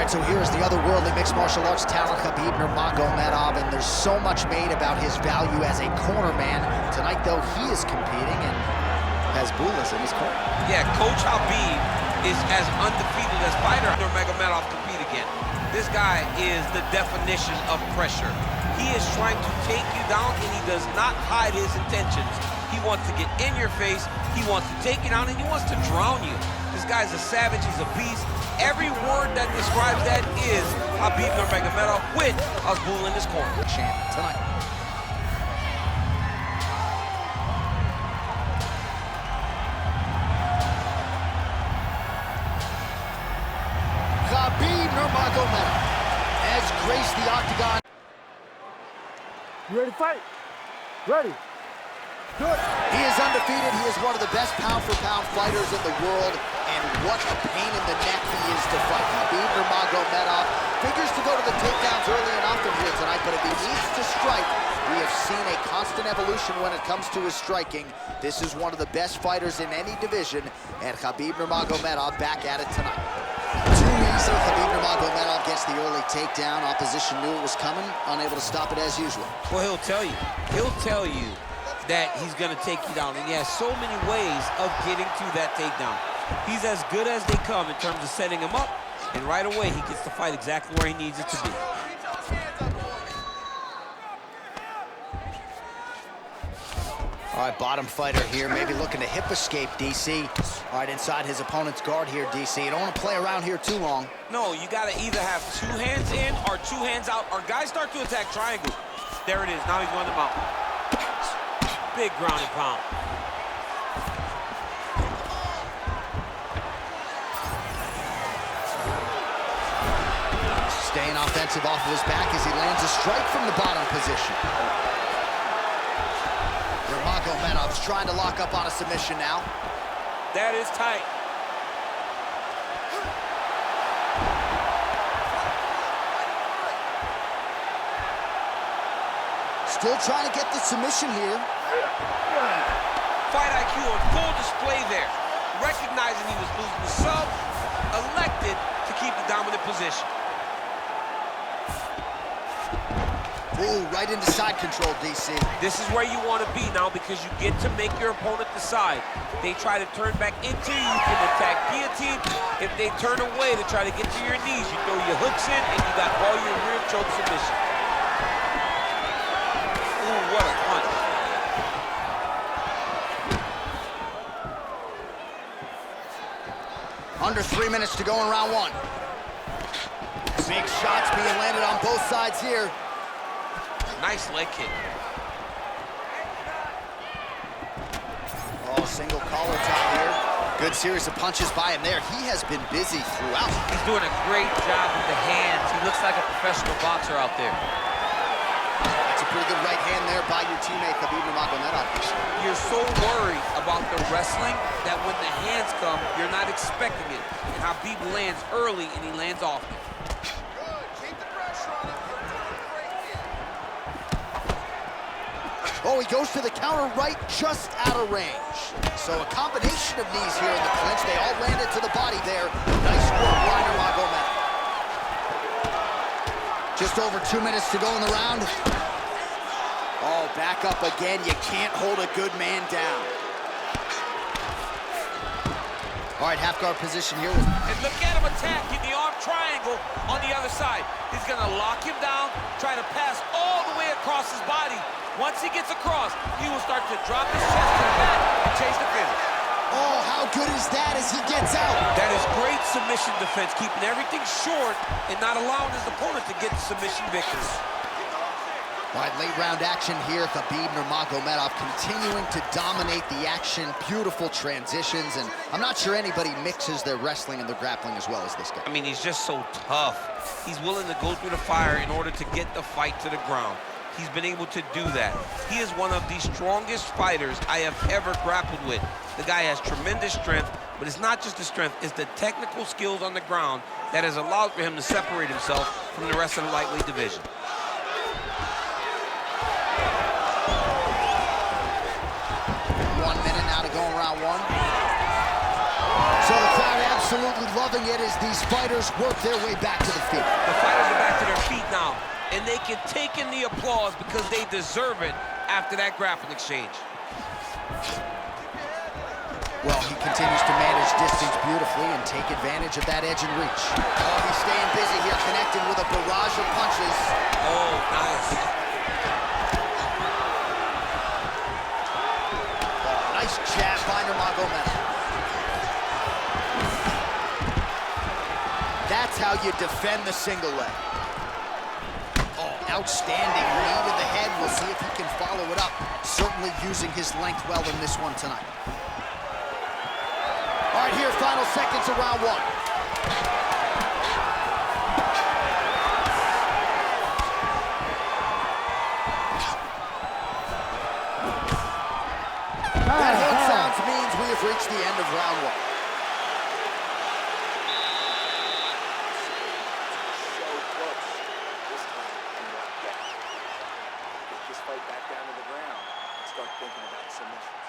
right, so here's the otherworldly mixed martial arts talent, Khabib Nurmagomedov, and there's so much made about his value as a corner man. Tonight, though, he is competing and has Bulas in his corner. Yeah, Coach Habib is as undefeated as fighter Nurmagomedov compete again. This guy is the definition of pressure. He is trying to take you down, and he does not hide his intentions. He wants to get in your face, he wants to take you down, and he wants to drown you. This guy's a savage, he's a beast. Every word that describes that is Khabib Nurmagomedov with Abdul in his corner. Champ tonight. Khabib Nurmagomedov has graced the octagon. You ready to fight? Ready. Good. He is undefeated. He is one of the best pound-for-pound fighters in the world, and what a pain in the neck he is to fight. Khabib Nurmagomedov figures to go to the takedowns early and often here tonight, but if he needs to strike, we have seen a constant evolution when it comes to his striking. This is one of the best fighters in any division, and Khabib Nurmagomedov back at it tonight. Too easy. Khabib Nurmagomedov gets the early takedown. Opposition knew it was coming, unable to stop it as usual. Well, he'll tell you that he's going to take you down, and he has so many ways of getting to that takedown. He's as good as they come in terms of setting him up, and right away he gets the fight exactly where he needs it to be. All right, bottom fighter here, maybe looking to hip escape, DC. All right, inside his opponent's guard here, DC. You don't want to play around here too long. No, you got to either have two hands in or two hands out, or guys start to attack triangle. There it is, now he's going to mount. Big ground and pound. Staying offensive off of his back as he lands a strike from the bottom position. Nurmagomedov's trying to lock up on a submission now. That is tight. Still trying to get the submission here. Fight IQ on full display there. Recognizing he was losing the sub, elected to keep the dominant position. Ooh, right into side control, DC. This is where you want to be now because you get to make your opponent decide. They try to turn back into you, you can attack guillotine. If they turn away to try to get to your knees, you throw your hooks in and you got all your rear choke submission. Ooh, what a punch. Under 3 minutes to go in round one. Big shots being landed on both sides here. Nice leg kick. Oh, single collar tie here. Good series of punches by him there. He has been busy throughout. He's doing a great job with the hands. He looks like a professional boxer out there. That's a pretty good right hand there by your teammate, Khabib Nurmagomedov. You're so worried about the wrestling that when the hands come, you're not expecting it. And Khabib lands early and he lands often. Oh, he goes to the counter right, just out of range. So a combination of knees here in the clinch. They all landed to the body there. Nice work by Nurmagomedov. Just over 2 minutes to go in the round. Oh, back up again. You can't hold a good man down. All right, half guard position here. And look at him attacking the arm triangle on the other side. He's gonna lock him down, try to pass all the way across his body. Once he gets across, he will start to drop his chest to the back and chase the finish. Oh, how good is that as he gets out? That is great submission defense, keeping everything short and not allowing his opponent to get the submission victory. All right, late round action here. Khabib Nurmagomedov continuing to dominate the action. Beautiful transitions, and I'm not sure anybody mixes their wrestling and their grappling as well as this guy. I mean, he's just so tough. He's willing to go through the fire in order to get the fight to the ground. He's been able to do that. He is one of the strongest fighters I have ever grappled with. The guy has tremendous strength, but it's not just the strength, it's the technical skills on the ground that has allowed for him to separate himself from the rest of the lightweight division. absolutely loving it as these fighters work their way back to the feet. The fighters are back to their feet now, and they can take in the applause because they deserve it after that grappling exchange. Well, he continues to manage distance beautifully and take advantage of that edge and reach. Oh, he's staying busy here, connecting with a barrage of punches. Oh, nice. Oh, nice jab by Nurmagomedov. That's how you defend the single leg. Oh, outstanding knee to the head. We'll see if he can follow it up. Certainly using his length well in this one tonight. All right, here, final seconds of round one. That horn sounds means we have reached the end of round one. So close. This time, I'm not back. Get this fight back down to the ground and start thinking about submissions.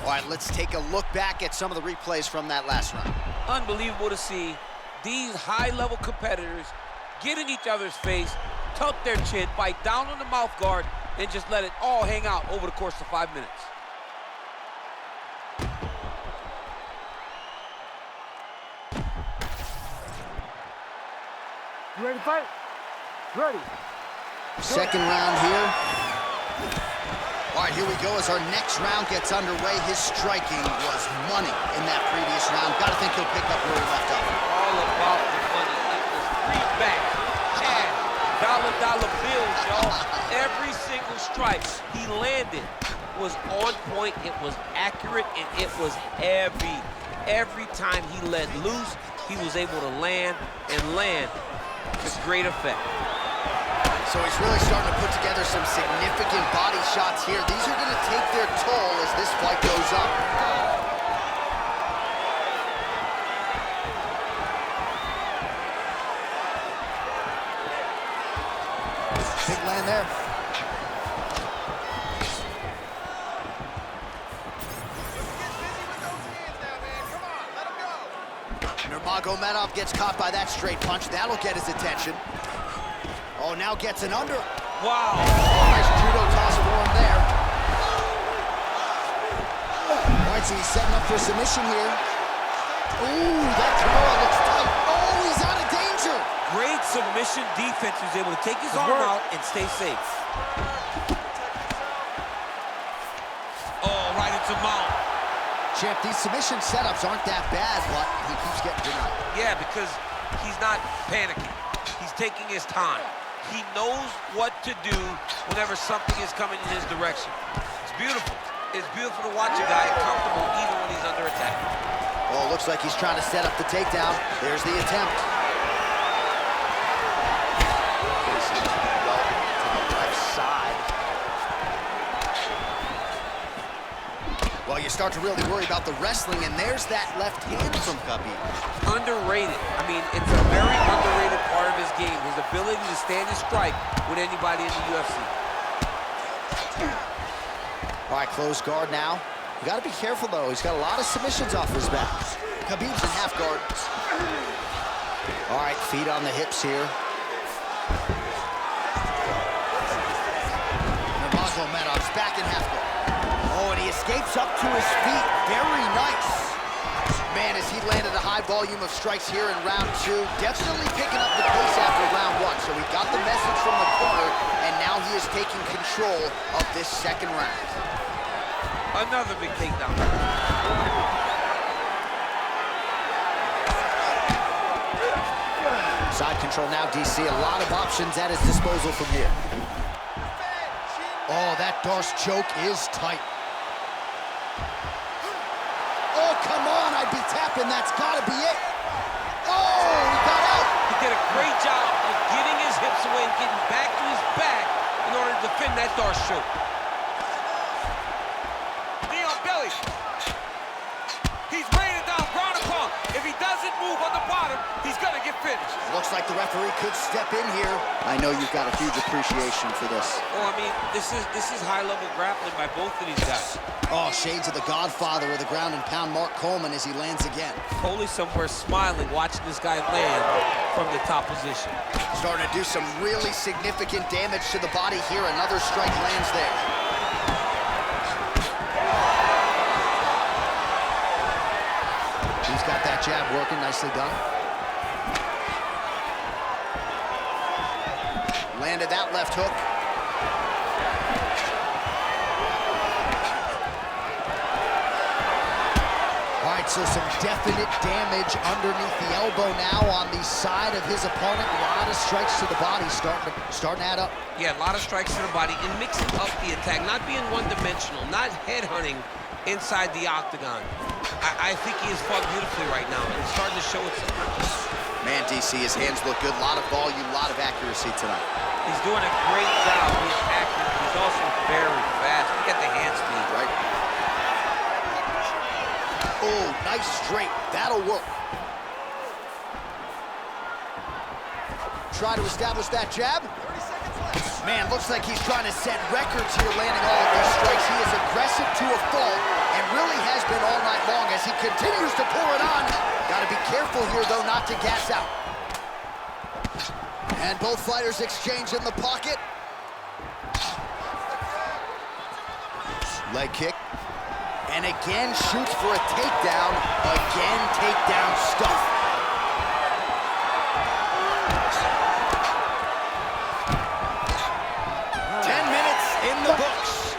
All right, let's take a look back at some of the replays from that last round. Unbelievable to see these high-level competitors get in each other's face, tuck their chin, bite down on the mouth guard, and just let it all hang out over the course of 5 minutes. You ready to fight? Ready. Second round here. All right, here we go as our next round gets underway. His striking was money in that previous round. Gotta think he'll pick up where he left off. All about the money. It was greenback, cash, dollar bills, y'all. Every single strike he landed was on point. It was accurate, and it was every time he let loose, he was able to land with great effect. So he's really starting to put together some significant body shots here. These are going to take their toll as this fight goes on. Big land there. Nurmagomedov gets caught by that straight punch. That'll get his attention. Oh, now gets an under. Wow. Oh, nice judo toss for him there. All right, so he's setting up for submission here. Ooh, that Kimura looks tight. Oh, he's out of danger. Great submission defense. He was able to take his arm out and stay safe. Oh, right into mount. Champ, these submission setups aren't that bad, but he keeps getting denied. Yeah, because he's not panicking. He's taking his time. He knows what to do whenever something is coming in his direction. It's beautiful. It's beautiful to watch a guy comfortable even when he's under attack. Oh, looks like he's trying to set up the takedown. There's the attempt. Facing well to the left side. Well, you start to really worry about the wrestling, and there's that left hand from Khabib. Underrated. I mean, it's a very underrated part of his game, his ability to stand and strike with anybody in the UFC. All right, closed guard now. You got to be careful, though. He's got a lot of submissions off his back. Khabib's in half guard. All right, feet on the hips here. Nurmagomedov's back in half guard. Oh, and he escapes up to his feet. Very nice. Man, as he landed a high volume of strikes here in round two, definitely picking up the pace after round one. So we got the message from the corner, and now he is taking control of this second round. Another big takedown. Side control now, DC. A lot of options at his disposal from here. Oh, that Darce choke is tight. Oh, come on, I'd be tapping. That's gotta be it. Oh, he got out. He did a great job of getting his hips away and getting back to his back in order to defend that Darce choke. Knee on belly. He's raining down, ground and pound. If he doesn't move on the bottom, he's gonna get finished. Looks like the referee could step in here. I know you've got a huge appreciation for this. Oh, I mean, this is high-level grappling by both of these guys. Oh, shades of the godfather of the ground and pound, Mark Coleman, as he lands again. Totally somewhere smiling, watching this guy land from the top position. Starting to do some really significant damage to the body here. Another strike lands there. He's got that jab working, nicely done. Landed that left hook. All right, so some definite damage underneath the elbow now on the side of his opponent. A lot of strikes to the body starting to add up. Yeah, a lot of strikes to the body and mixing up the attack, not being one-dimensional, not headhunting inside the octagon. I think he has fought beautifully right now, and it's starting to show itself. Man, DC, his hands look good. A lot of volume, a lot of accuracy tonight. He's doing a great job being accurate. He's also very fast. Look at the hand speed. Right. Oh, nice straight. That'll work. Try to establish that jab. 30 seconds left. Man, looks like he's trying to set records here, landing all of these strikes. He is aggressive to a fault and really has been all night long as he continues to pour it on. Got to be careful here, though, not to gas out. And both fighters exchange in the pocket. Leg kick. And again shoots for a takedown. Again, takedown stuff. In the books.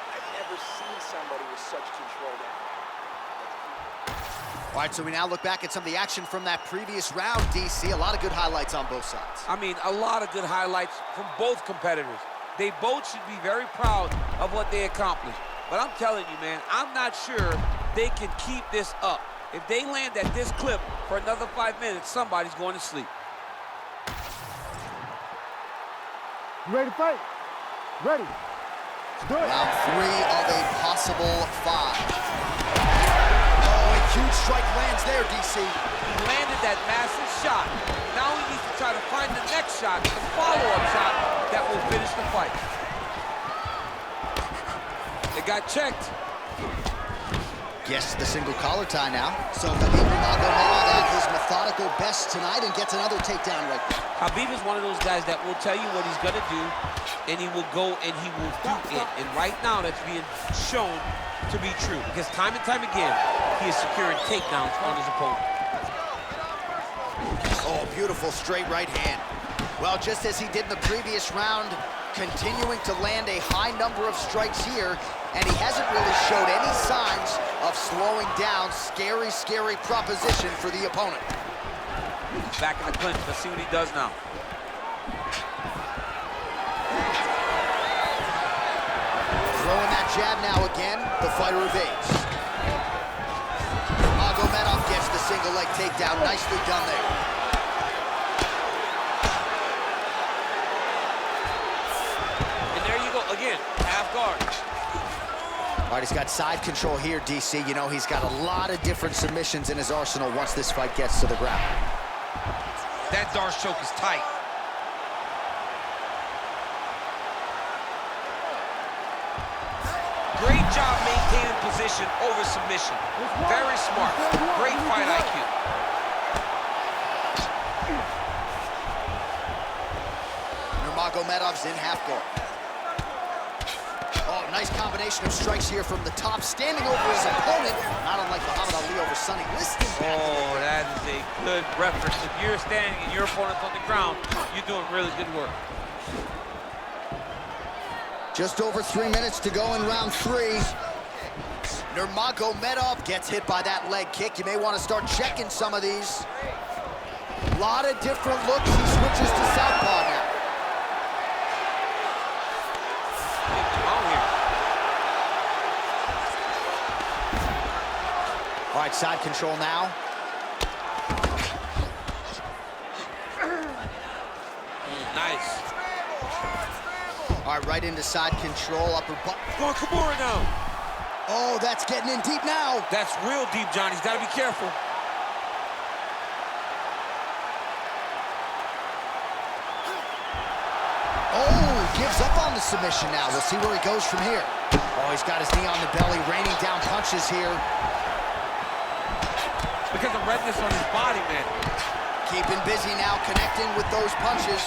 I've never seen somebody with such control down. All right, so we now look back at some of the action from that previous round, DC. A lot of good highlights on both sides. I mean, a lot of good highlights from both competitors. They both should be very proud of what they accomplished. But I'm telling you, man, I'm not sure they can keep this up. If they land at this clip for another 5 minutes, somebody's going to sleep. You ready to fight? Ready. Let's do it. Round 3 of a possible 5. Oh, a huge strike lands there, DC. He landed that massive shot. Now he needs to try to find the next shot, the follow-up shot that will finish the fight. It got checked. Gets the single collar tie now. So Khabib Nurmagomedov at his methodical best tonight and gets another takedown right there. Khabib is one of those guys that will tell you what he's going to do, and he will go and he will do it. And right now, that's being shown to be true. Because time and time again, he is securing takedowns on his opponent. Oh, beautiful straight right hand. Well, just as he did in the previous round, continuing to land a high number of strikes here, and he hasn't really showed any signs of slowing down. Scary, scary proposition for the opponent. Back in the clinch. Let's see what he does now. Throwing that jab now again. The fighter evades. Nurmagomedov gets the single leg takedown. Nicely done there. And there you go again. Half guard. All right, he's got side control here, DC. You know, he's got a lot of different submissions in his arsenal once this fight gets to the ground. That Darce choke is tight. Great job maintaining position over submission. Very smart. Great fight IQ. Nurmagomedov's in half guard. Oh, nice combination of strikes here from the top, standing over his opponent, not unlike Muhammad Ali over Sonny Liston. Oh, that is a good reference. If you're standing and your opponent's on the ground, you're doing really good work. Just over 3 minutes to go in round 3. Nurmagomedov gets hit by that leg kick. You may want to start checking some of these. A lot of different looks. He switches to southpaw now. All right, side control now. Nice. All right, right into side control, upper butt. Going Kimura now. Oh, that's getting in deep now. That's real deep, John. He's got to be careful. submission now. We'll see where he goes from here. Oh, he's got his knee on the belly, raining down punches here. Because of redness on his body, man. Keeping busy now, connecting with those punches.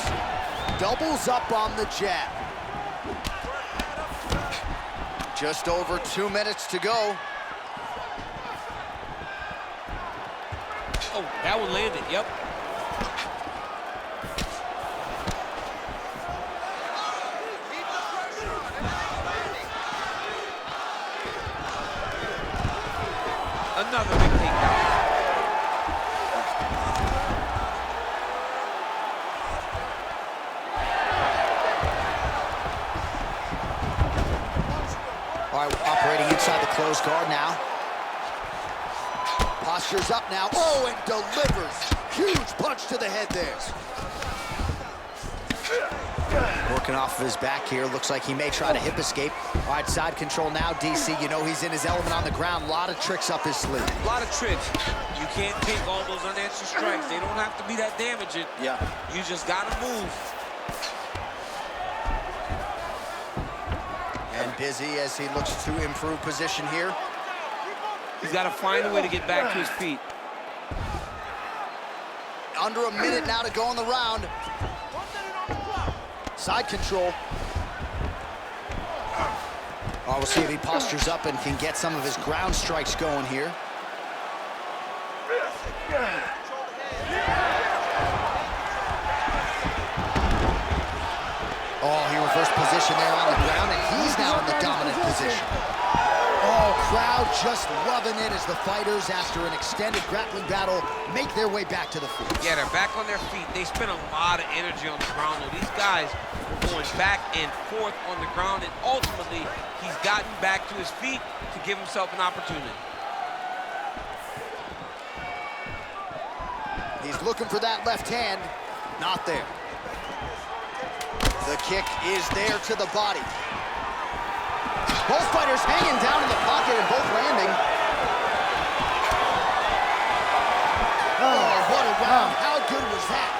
Doubles up on the jab. Just over 2 minutes to go. Oh, that one landed, yep. Another big takedown. All right, operating inside the closed guard now. Posture's up now. Oh, and delivers. Huge punch to the head there. Working off of his back here. Looks like he may try to hip escape. All right, side control now, DC. You know he's in his element on the ground. A lot of tricks up his sleeve. A lot of tricks. You can't take all those unanswered strikes. They don't have to be that damaging. Yeah. You just gotta move. And busy as he looks to improve position here. He's got to find a way to get back to his feet. Under a minute now to go in the round. Side control. Oh, we'll see if he postures up and can get some of his ground strikes going here. Oh, he reversed position there on the ground, and he's now in the dominant position. Oh, crowd just loving it as the fighters, after an extended grappling battle, make their way back to the field. Yeah, they're back on their feet. They spent a lot of energy on the ground, though. These guys were going back and forth on the ground, and ultimately, he's gotten back to his feet to give himself an opportunity. He's looking for that left hand. Not there. The kick is there to the body. Both fighters hanging down in the pocket and both landing. Oh, what a round. How good was that?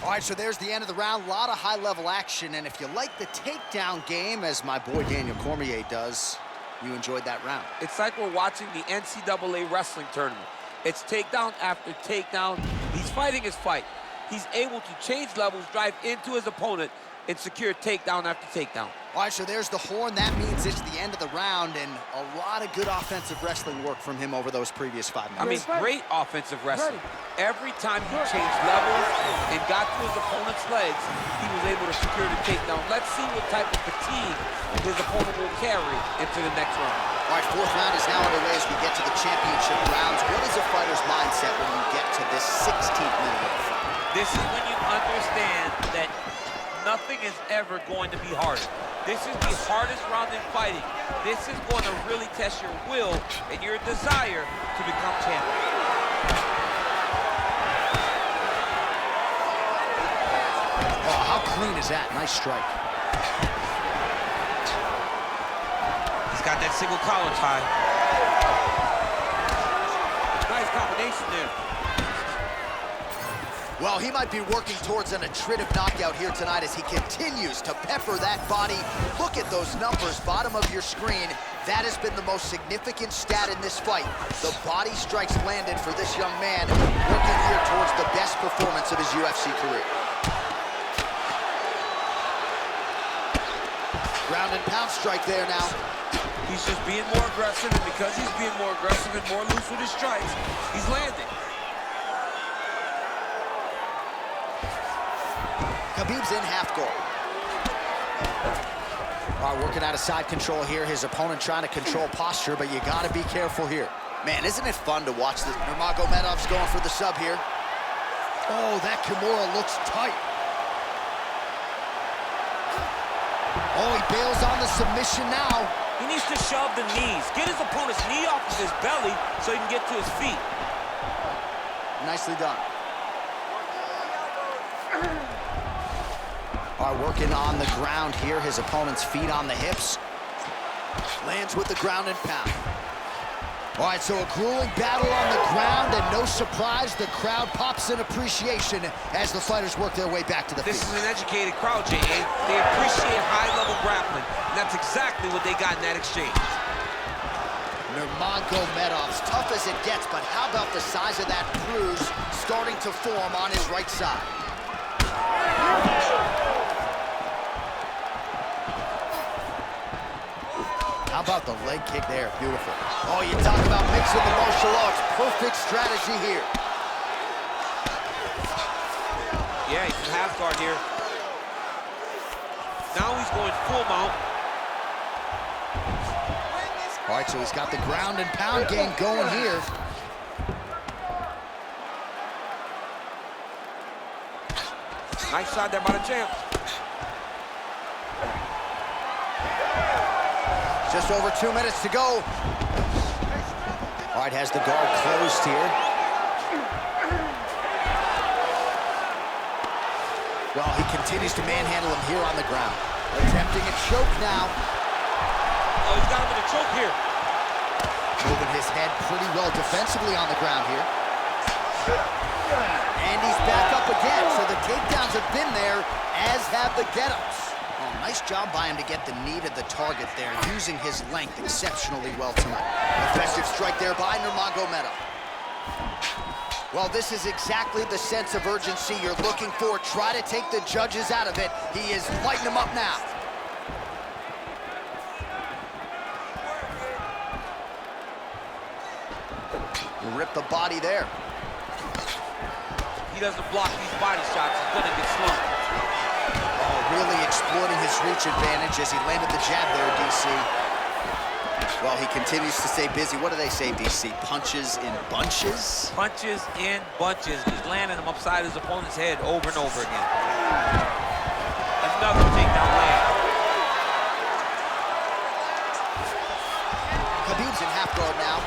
All right, so there's the end of the round. A lot of high-level action, and if you like the takedown game, as my boy Daniel Cormier does, you enjoyed that round. It's like we're watching the NCAA wrestling tournament. It's takedown after takedown. He's fighting his fight. He's able to change levels, drive into his opponent, and secure takedown after takedown. All right, so there's the horn. That means it's the end of the round, and a lot of good offensive wrestling work from him over those previous 5 minutes. I mean, great offensive wrestling. Every time he changed levels and got to his opponent's legs, he was able to secure the takedown. Let's see what type of fatigue his opponent will carry into the next round. All right, fourth round is now underway as we get to the championship rounds. What is a fighter's mindset when you get to this 16th minute of the fight? This is when you understand that nothing is ever going to be harder. This is the hardest round in fighting. This is going to really test your will and your desire to become champion. Oh, how clean is that? Nice strike. He's got that single collar tie. Nice combination there. Well, he might be working towards an attritive knockout here tonight as he continues to pepper that body. Look at those numbers, bottom of your screen. That has been the most significant stat in this fight. The body strikes landed for this young man, working here towards the best performance of his UFC career. Ground and pound strike there now. He's just being more aggressive, and because he's being more aggressive and more loose with his strikes, he's landing. Khabib's in half guard. All right, working out of side control here. His opponent trying to control posture, but you got to be careful here. Man, isn't it fun to watch this? Nurmagomedov's going for the sub here. Oh, that Kimura looks tight. Oh, he bails on the submission now. He needs to shove the knees. Get his opponent's knee off of his belly so he can get to his feet. Nicely done. All right, working on the ground here. His opponent's feet on the hips. Lands with the ground and pound. All right, so a grueling battle on the ground, and no surprise, the crowd pops in appreciation as the fighters work their way back to the feet. This is an educated crowd, J.A. They appreciate high-level grappling, and that's exactly what they got in that exchange. Nurmagomedov's tough as it gets, but how about the size of that bruise starting to form on his right side? How about the leg kick there? Beautiful. Oh, you talk about mixing the martial arts. Perfect strategy here. Yeah, he's in half guard here. Now he's going full mount. All right, so he's got the ground and pound game going here. Nice shot there by the champ. Just over 2 minutes to go. All right, has the guard closed here. Well, he continues to manhandle him here on the ground. Attempting a choke now. Oh, he's got him in a choke here. Moving his head pretty well defensively on the ground here. And he's back up again, so the takedowns have been there, as have the get-ups. Oh, nice job by him to get the knee to the target there, using his length exceptionally well tonight. Effective strike there by Nurmagomedov. Well, this is exactly the sense of urgency you're looking for. Try to take the judges out of it. He is lighting them up now. Rip the body there. He doesn't block these body shots, he's gonna get slumped. Oh, really exploiting his reach advantage as he landed the jab there, DC. Well, he continues to stay busy. What do they say, DC? Punches in bunches? Punches in bunches. He's landing them upside his opponent's head over and over again. Another takedown land. Khabib's in half guard now.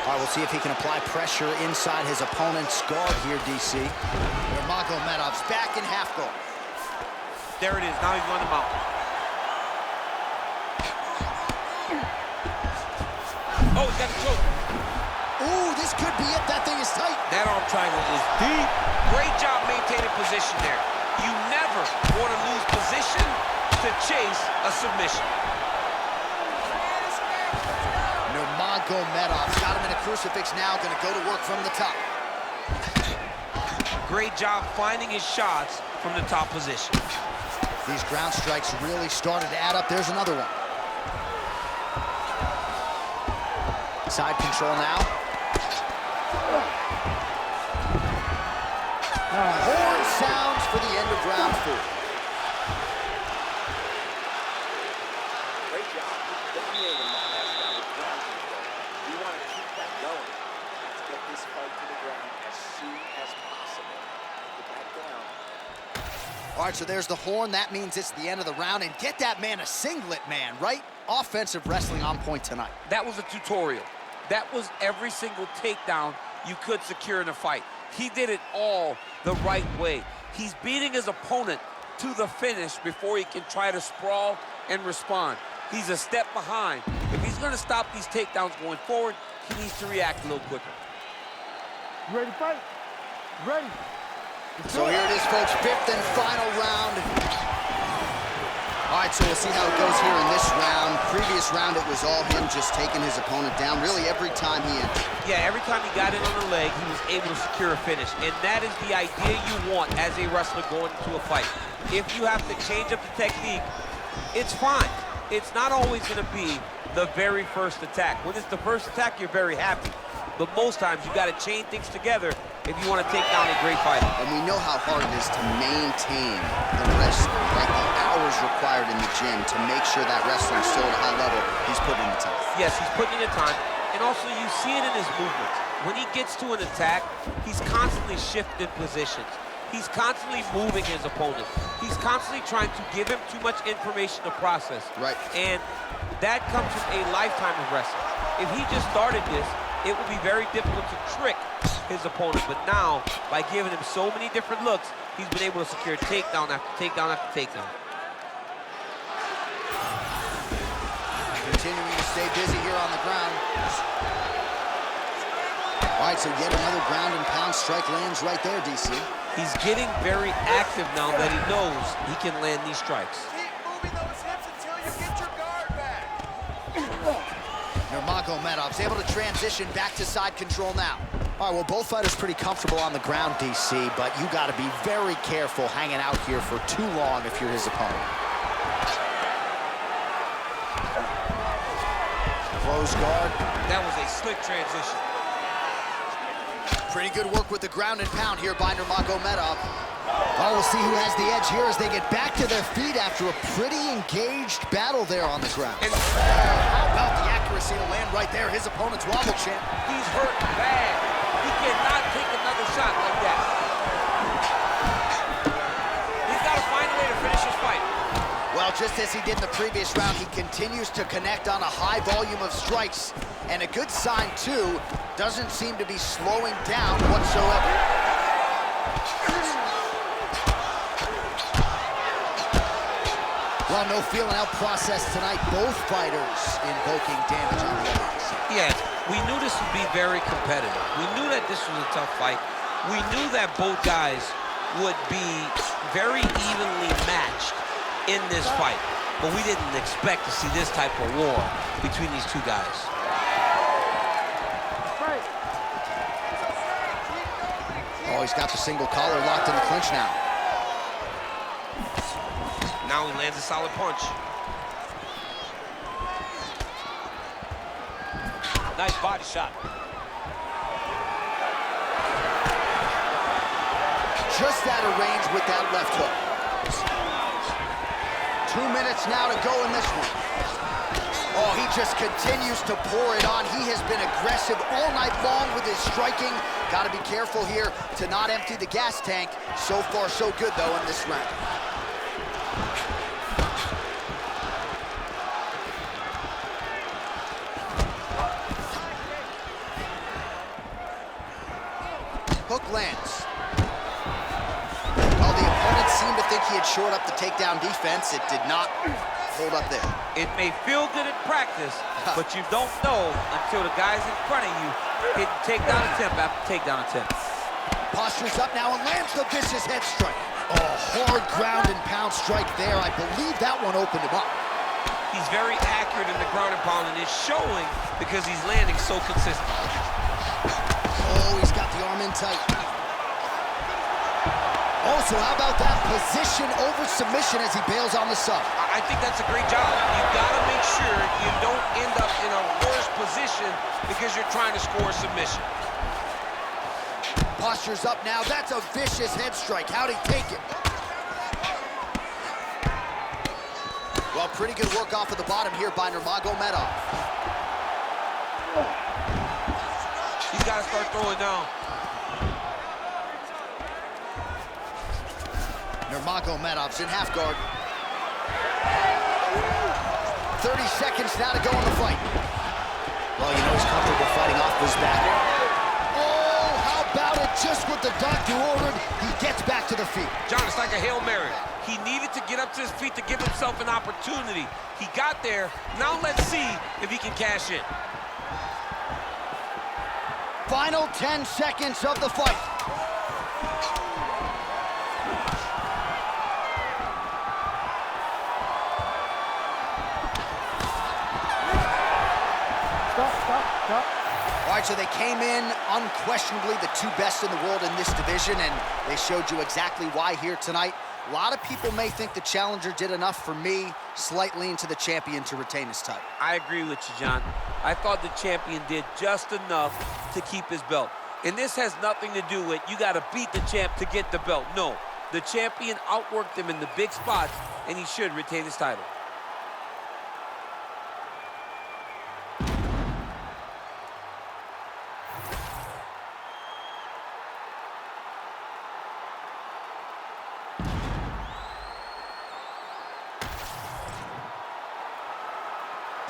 All right, we'll see if he can apply pressure inside his opponent's guard here, DC. Nurmagomedov's back in half guard. There it is, now he's running him out. Oh, he's got the choke. Ooh, this could be it. That thing is tight. That arm triangle is deep. Great job maintaining position there. You never want to lose position to chase a submission. Nurmagomedov's got him in a crucifix now, gonna go to work from the top. Great job finding his shots from the top position. These ground strikes really started to add up. There's another one. Side control now. Horn sounds for the end of round 4. Great job. You dominated that last round with ground control. You want to keep that going. Let's get this fight to the ground as soon as possible. Get that down. All right, so there's the horn. That means it's the end of the round. And get that man a singlet, man, right? Offensive wrestling on point tonight. That was a tutorial. That was every single takedown you could secure in a fight. He did it all the right way. He's beating his opponent to the finish before he can try to sprawl and respond. He's a step behind. If he's going to stop these takedowns going forward, he needs to react a little quicker. You ready to fight? Ready. So here it is, folks, 5th and final round. All right, so we'll see how it goes here in this round. Previous round, it was all him just taking his opponent down, really every time he entered. Yeah, every time he got in on the leg, he was able to secure a finish. And that is the idea you want as a wrestler going into a fight. If you have to change up the technique, it's fine. It's not always going to be the very first attack. When it's the first attack, you're very happy. But most times, you got to chain things together if you want to take down a great fighter. And we know how hard it is to maintain the wrestling, right? The hours required in the gym to make sure that wrestling's still at a high level. He's putting in the time. Yes, he's putting in the time. And also, you see it in his movements. When he gets to an attack, he's constantly shifting positions. He's constantly moving his opponent. He's constantly trying to give him too much information to process. Right. And that comes with a lifetime of wrestling. If he just started this, it would be very difficult to trick his opponent. But now, by giving him so many different looks, he's been able to secure takedown after takedown after takedown. continuing to stay busy here on the ground. All right, so yet another ground and pound strike lands right there, DC. He's getting very active now that he knows he can land these strikes. Keep moving those hips until you get your guard back. Nurmagomedov's able to transition back to side control now. All right, well, both fighters pretty comfortable on the ground, DC, but you got to be very careful hanging out here for too long if you're his opponent. Close guard. That was a slick transition. Pretty good work with the ground and pound here by Nurmagomedov. Oh, we'll see who has the edge here as they get back to their feet after a pretty engaged battle there on the ground. And how about the accuracy to land right there? His opponent's wobble champ. he's hurt bad. He cannot take another shot like that. He's got to find a way to finish his fight. Well, just as he did in the previous round, he continues to connect on a high volume of strikes. And a good sign, too, doesn't seem to be slowing down whatsoever. Well, no feeling out process tonight. Both fighters invoking damage on the others. Yes, we knew this would be very competitive. We knew that this was a tough fight. We knew that both guys would be very evenly matched in this fight. But we didn't expect to see this type of war between these two guys. Oh, he's got the single collar locked in the clinch now. Now he lands a solid punch. Nice body shot. Just out of range with that left hook. 2 minutes now to go in this one. Oh, he just continues to pour it on. He has been aggressive all night long with his striking. Got to be careful here to not empty the gas tank. So far, so good, though, in this round. Hook lands. Well, the opponent seemed to think he had shored up the takedown defense. It did not hold up there. It may feel good in practice, but you don't know until the guy's in front of you hit takedown attempt after takedown attempt. Postures up now and lands the vicious head strike. Oh, hard ground and pound strike there. I believe that one opened him up. He's very accurate in the ground and pound, and it's showing because he's landing so consistently. Oh, he's got the arm in tight. Also, how about that position over submission as he bails on the sub? I think that's a great job. You've got to make sure you don't end up in a worse position because you're trying to score a submission. Postures up now. That's a vicious head strike. How'd he take it? Well, pretty good work off of the bottom here by Nurmagomedov. He's got to start throwing down. Nurmagomedov's in half guard. 30 seconds now to go in the fight. Well, you know he's comfortable fighting off his back. Oh, how about it? Just what the doctor ordered, he gets back to the feet. John, it's like a Hail Mary. He needed to get up to his feet to give himself an opportunity. He got there. Now let's see if he can cash in. Final 10 seconds of the fight. Stop. All right, so they came in unquestionably the two best in the world in this division, and they showed you exactly why here tonight. A lot of people may think the challenger did enough. For me, slightly into the champion to retain his title. I agree with you, John. I thought the champion did just enough to keep his belt. And this has nothing to do with you got to beat the champ to get the belt. No, the champion outworked him in the big spots, and he should retain his title.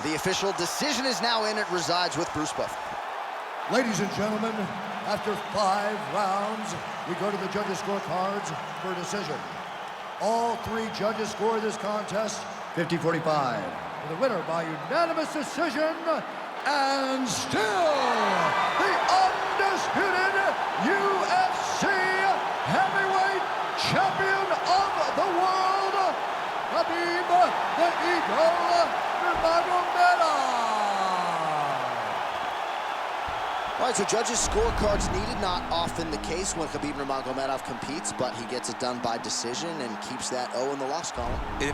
The official decision is now in. It resides with Bruce Buffer. Ladies and gentlemen, after 5 rounds, we go to the judges' scorecards for a decision. All 3 judges score this contest 50-45. the winner by unanimous decision, and still the undisputed UFC heavyweight champion of the world, Khabib the Eagle Nurmagomedov. All right, so judges' scorecards needed, not often the case when Khabib Nurmagomedov competes, but he gets it done by decision and keeps that O in the loss column.